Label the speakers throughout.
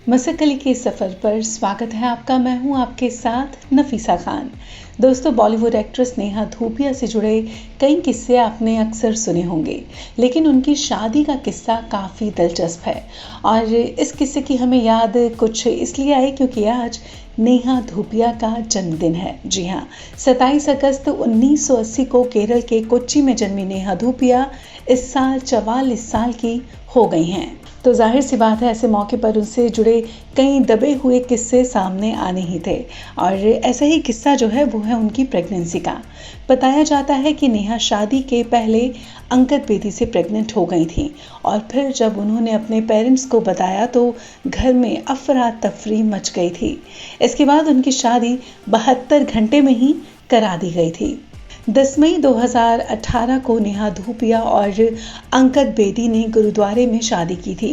Speaker 1: मसक अली के सफ़र पर स्वागत है आपका। मैं हूं आपके साथ नफीसा खान। दोस्तों, बॉलीवुड एक्ट्रेस नेहा धूपिया से जुड़े कई किस्से आपने अक्सर सुने होंगे, लेकिन उनकी शादी का किस्सा काफ़ी दिलचस्प है। और इस किस्से की हमें याद कुछ इसलिए आई क्योंकि आज नेहा धूपिया का जन्मदिन है। जी हाँ, 27 अगस्त 1980 को केरल के कोच्चि में जन्मी नेहा धूपिया इस साल 44 साल की हो गई हैं। तो जाहिर सी बात है, ऐसे मौके पर उनसे जुड़े कई दबे हुए किस्से सामने आने ही थे। और ऐसा ही किस्सा जो है वो है उनकी प्रेगनेंसी का। बताया जाता है कि नेहा शादी के पहले अंगद बेदी से प्रेग्नेंट हो गई थी और फिर जब उन्होंने अपने पेरेंट्स को बताया तो घर में अफरा तफरी मच गई थी। इसके बाद उनकी शादी 72 घंटे में ही करा दी गई थी। 10 मई 2018 को नेहा धूपिया और अंगद बेदी ने गुरुद्वारे में शादी की थी।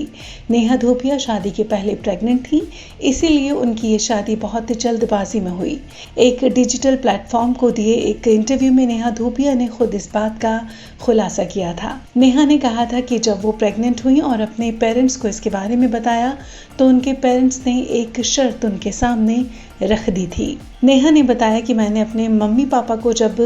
Speaker 1: नेहा धूपिया शादी के पहले प्रेग्नेंट थी, इसीलिए उनकी ये शादी बहुत जल्दबाजी में हुई। एक डिजिटल प्लेटफॉर्म को दिए एक इंटरव्यू में नेहा धूपिया ने खुद इस बात का खुलासा किया था। नेहा ने कहा था कि जब वो प्रेग्नेंट हुई और अपने पेरेंट्स को इसके बारे में बताया तो उनके पेरेंट्स ने एक शर्त उनके सामने रख दी थी। नेहा ने बताया कि मैंने अपने मम्मी पापा को जब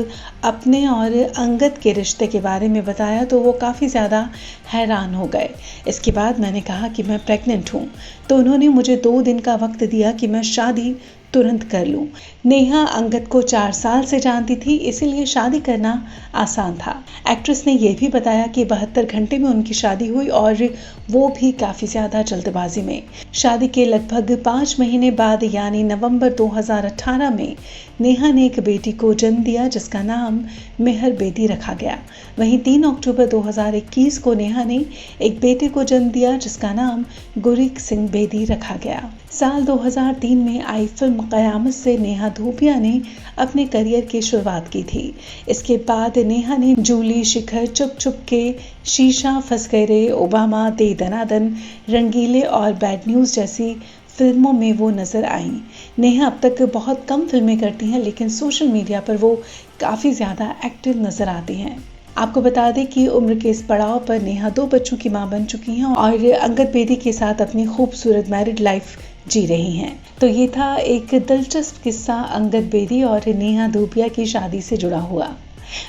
Speaker 1: अपने और अंगद के रिश्ते के बारे में बताया तो वो काफ़ी ज़्यादा हैरान हो गए। इसके बाद मैंने कहा कि मैं प्रेग्नेंट हूँ, तो उन्होंने मुझे 2 दिन का वक्त दिया कि मैं शादी तुरंत कर लूं। नेहा अंगद को 4 साल से जानती थी, इसीलिए शादी करना आसान था। एक्ट्रेस ने यह भी बताया कि 72 घंटे में उनकी शादी हुई और वो भी काफ़ी ज़्यादा जल्दबाजी में। शादी के लगभग 5 महीने बाद यानी नवंबर 2018 में नेहा ने एक बेटी को जन्म दिया जिसका नाम मेहर बेदी रखा गया। वहीं 3 अक्टूबर 2021 को नेहा ने एक बेटे को जन्म दिया जिसका नाम गुरीक सिंह बेदी रखा गया। साल 2003 में आई फिल्म क़यामत से नेहा धूपिया ने अपने करियर की शुरुआत की थी। इसके बाद नेहा ने जूली, शिखर, चुप चुप के, शीशा, फंस गए रे, ओबामा, दे दनादन, रंगीले और बैड न्यूज़ जैसी फिल्मों में वो नजर आईं। नेहा अब तक बहुत कम फिल्में करती हैं, लेकिन सोशल मीडिया पर वो काफ़ी ज़्यादा एक्टिव नजर आती हैं। आपको बता दें कि उम्र के इस पड़ाव पर नेहा 2 बच्चों की मां बन चुकी हैं और अंगद बेदी के साथ अपनी खूबसूरत मैरिड लाइफ जी रही हैं। तो ये था एक दिलचस्प किस्सा अंगद बेदी और नेहा धूपिया की शादी से जुड़ा हुआ।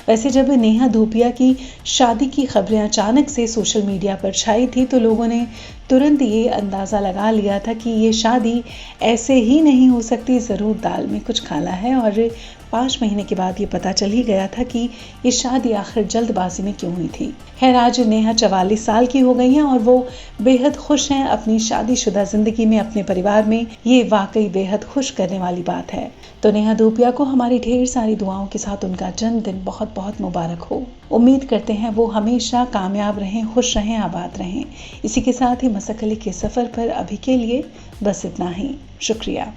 Speaker 1: वैसे जब नेहा धूपिया की शादी की खबरें अचानक से सोशल मीडिया पर छाई थी तो लोगों ने तुरंत ये अंदाज़ा लगा लिया था कि ये शादी ऐसे ही नहीं हो सकती, ज़रूर दाल में कुछ काला है। और 5 महीने के बाद ये पता चल ही गया था कि ये शादी आखिर जल्दबाजी में क्यों हुई थी। खैर, आज नेहा 44 साल की हो गई हैं और वो बेहद खुश हैं अपनी शादीशुदा जिंदगी में, अपने परिवार में। ये वाकई बेहद खुश करने वाली बात है। तो नेहा धूपिया को हमारी ढेर सारी दुआओं के साथ उनका जन्मदिन बहुत बहुत मुबारक हो। उम्मीद करते हैं वो हमेशा कामयाब रहें, खुश रहें, आबाद रहें। इसी के साथ ही मसक अली के सफ़र पर अभी के लिए बस इतना ही। शुक्रिया।